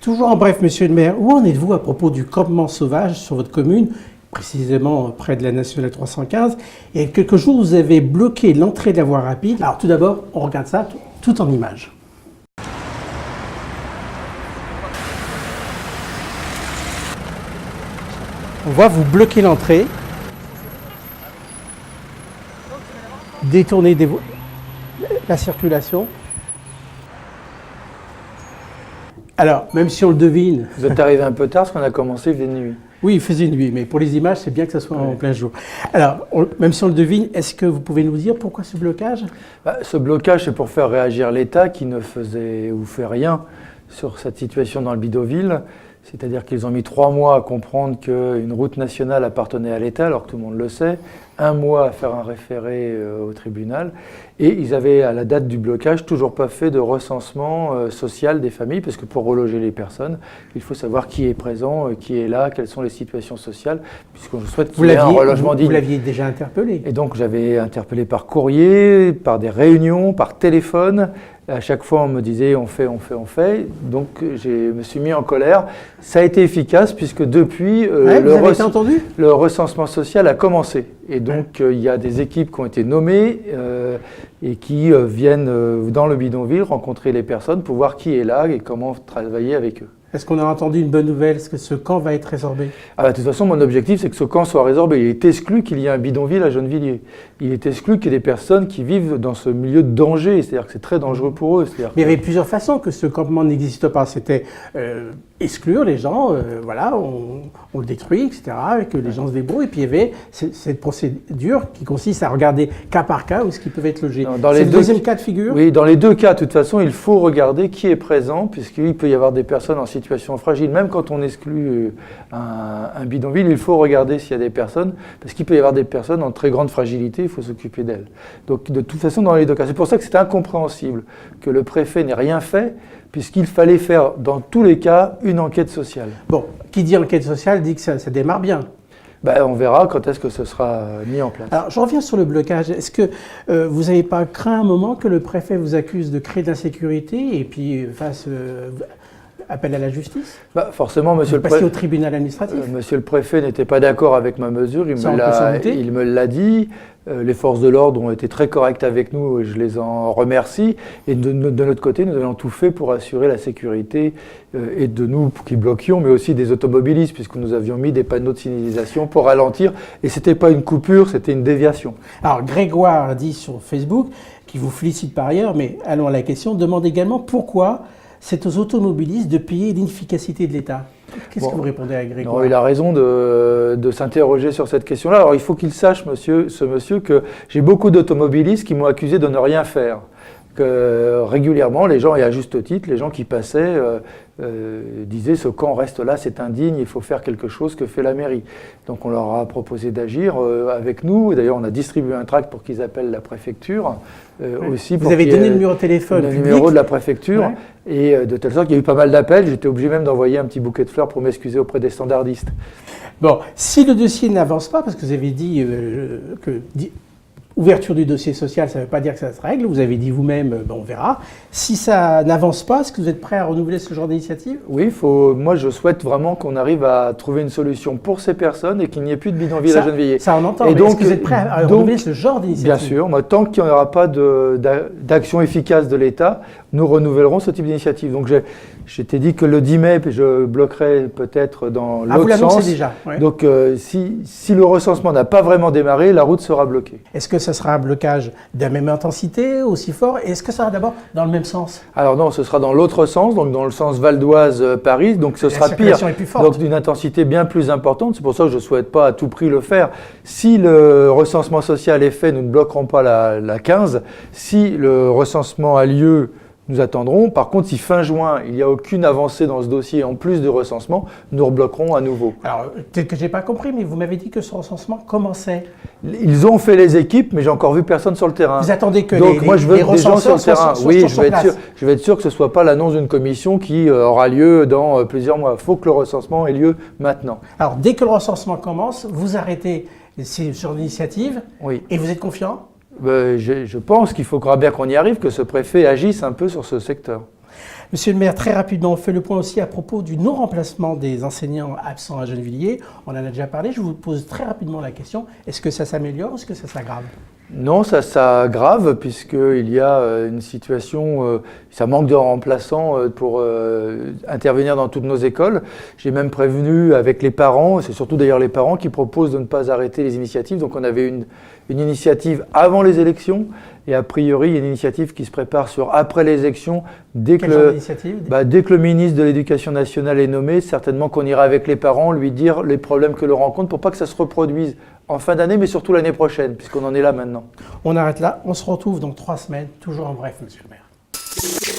Toujours en bref, monsieur le maire, où en êtes-vous à propos du campement sauvage sur votre commune, précisément près de la nationale 315? Il y a quelques jours, vous avez bloqué l'entrée de la voie rapide. Alors tout d'abord, on regarde ça tout en images. On voit vous bloquer l'entrée, détourner la circulation. Alors, même si on le devine... Vous êtes arrivé un peu tard parce qu'on a commencé, il faisait nuit. Oui, il faisait nuit, mais pour les images, c'est bien que ça soit en plein jour. Alors, même si on le devine, est-ce que vous pouvez nous dire pourquoi ce blocage? Ce blocage, c'est pour faire réagir l'État qui ne faisait ou fait rien sur cette situation dans le bidonville. C'est-à-dire qu'ils ont mis 3 mois à comprendre qu'une route nationale appartenait à l'État, alors que tout le monde le sait, 1 mois à faire un référé au tribunal, et ils avaient, à la date du blocage, toujours pas fait de recensement social des familles, parce que pour reloger les personnes, il faut savoir qui est présent, qui est là, quelles sont les situations sociales, puisqu'on souhaite qu'il y ait un relogement digne. Vous l'aviez déjà interpellé? Et donc j'avais interpellé par courrier, par des réunions, par téléphone. À chaque fois, on me disait on fait. Donc, je me suis mis en colère. Ça a été efficace puisque depuis, le recensement social a commencé. Et donc, il y a des équipes qui ont été nommées et qui viennent dans le bidonville rencontrer les personnes pour voir qui est là et comment travailler avec eux. Est-ce qu'on a entendu une bonne nouvelle? Est-ce que ce camp va être résorbé? De toute façon, mon objectif, c'est que ce camp soit résorbé. Il est exclu qu'il y ait un bidonville à Gennevilliers. Il est exclu qu'il y ait des personnes qui vivent dans ce milieu de danger. C'est-à-dire que c'est très dangereux pour eux. Mais il y avait plusieurs façons que ce campement n'existe pas. C'était exclure les gens, on le détruit, etc., et que les gens se débrouillent. Et puis il y avait cette procédure qui consiste à regarder cas par cas où ce qui peut être logé. C'est le deuxième cas de figure? Oui, dans les deux cas, de toute façon, il faut regarder qui est présent, puisqu'il peut y avoir des personnes en situation fragile. Même quand on exclut un bidonville, il faut regarder s'il y a des personnes, parce qu'il peut y avoir des personnes en très grande fragilité, il faut s'occuper d'elles. Donc de toute façon, dans les deux cas, c'est pour ça que c'est incompréhensible que le préfet n'ait rien fait, puisqu'il fallait faire, dans tous les cas, une enquête sociale. Bon, qui dit enquête sociale dit que ça démarre bien. On verra quand est-ce que ce sera mis en place. Alors, je reviens sur le blocage. Est-ce que vous n'avez pas craint un moment que le préfet vous accuse de créer de l'insécurité et puis fasse appel à la justice? Forcément, monsieur le préfet. Passer au tribunal administratif. Monsieur le préfet n'était pas d'accord avec ma mesure, il me l'a dit. Les forces de l'ordre ont été très correctes avec nous et je les en remercie. Et de notre côté, nous avons tout fait pour assurer la sécurité et de nous qui bloquions, mais aussi des automobilistes, puisque nous avions mis des panneaux de signalisation pour ralentir. Et ce n'était pas une coupure, c'était une déviation. Alors, Grégoire dit sur Facebook, qui vous félicite par ailleurs, mais allons à la question, demande également pourquoi c'est aux automobilistes de payer l'inefficacité de l'État. Qu'est-ce que vous répondez à Grégoire? Non, il a raison de s'interroger sur cette question-là. Alors il faut qu'il sache, ce monsieur, que j'ai beaucoup d'automobilistes qui m'ont accusé de ne rien faire. Que régulièrement, les gens, et à juste titre, les gens qui passaient disaient « ce camp reste là, c'est indigne, il faut faire quelque chose que fait la mairie ». Donc on leur a proposé d'agir avec nous. D'ailleurs, on a distribué un tract pour qu'ils appellent la préfecture. Aussi vous avez donné le numéro de téléphone le numéro de la préfecture. Et de telle sorte qu'il y a eu pas mal d'appels. J'étais obligé même d'envoyer un petit bouquet de fleurs pour m'excuser auprès des standardistes. Bon, si le dossier n'avance pas, parce que vous avez dit que... ouverture du dossier social, ça ne veut pas dire que ça se règle. Vous avez dit vous-même, on verra. Si ça n'avance pas, est-ce que vous êtes prêt à renouveler ce genre d'initiative? Oui, moi je souhaite vraiment qu'on arrive à trouver une solution pour ces personnes et qu'il n'y ait plus de bidonville à Gennevilliers. Ça on entend, mais donc, est-ce que vous êtes prêt à renouveler ce genre d'initiative? Bien sûr, tant qu'il n'y aura pas d'action efficace de l'État, nous renouvellerons ce type d'initiative. Donc je t'ai dit que le 10 mai, je bloquerai peut-être dans l'autre sens. Vous l'annoncez déjà. Ouais. Donc si le recensement n'a pas vraiment démarré, la route sera bloquée. Est-ce que ce sera un blocage de la même intensité, aussi fort? Et est-ce que ça sera d'abord dans le même sens? Alors non, ce sera dans l'autre sens, donc dans le sens Val d'Oise-Paris, donc ce sera pire, donc d'une intensité bien plus importante. C'est pour ça que je ne souhaite pas à tout prix le faire. Si le recensement social est fait, nous ne bloquerons pas la 15. Si le recensement a lieu, nous attendrons. Par contre, si fin juin, il n'y a aucune avancée dans ce dossier en plus de recensement, nous rebloquerons à nouveau. Alors, peut-être que je n'ai pas compris, mais vous m'avez dit que ce recensement commençait. Ils ont fait les équipes, mais j'ai encore vu personne sur le terrain. Vous attendez que moi, je veux des gens sur le terrain. Oui, je vais être sûr que ce ne soit pas l'annonce d'une commission qui aura lieu dans plusieurs mois. Il faut que le recensement ait lieu maintenant. Alors, dès que le recensement commence, vous arrêtez ces genres d'initiatives et vous êtes confiant? Je pense qu'il faudra bien qu'on y arrive, que ce préfet agisse un peu sur ce secteur. Monsieur le maire, très rapidement, on fait le point aussi à propos du non-remplacement des enseignants absents à Gennevilliers. On en a déjà parlé, je vous pose très rapidement la question, est-ce que ça s'améliore ou est-ce que ça s'aggrave? Non, ça s'aggrave puisqu'il y a une situation, ça manque de remplaçants pour intervenir dans toutes nos écoles. J'ai même prévenu avec les parents, c'est surtout d'ailleurs les parents qui proposent de ne pas arrêter les initiatives. Donc on avait une initiative avant les élections et a priori il y a une initiative qui se prépare sur après les élections. Dès que le ministre de l'Éducation nationale est nommé, certainement qu'on ira avec les parents lui dire les problèmes que l'on rencontre pour pas que ça se reproduise en fin d'année, mais surtout l'année prochaine, puisqu'on en est là maintenant. On arrête là, on se retrouve dans 3 semaines, toujours en bref, monsieur le maire.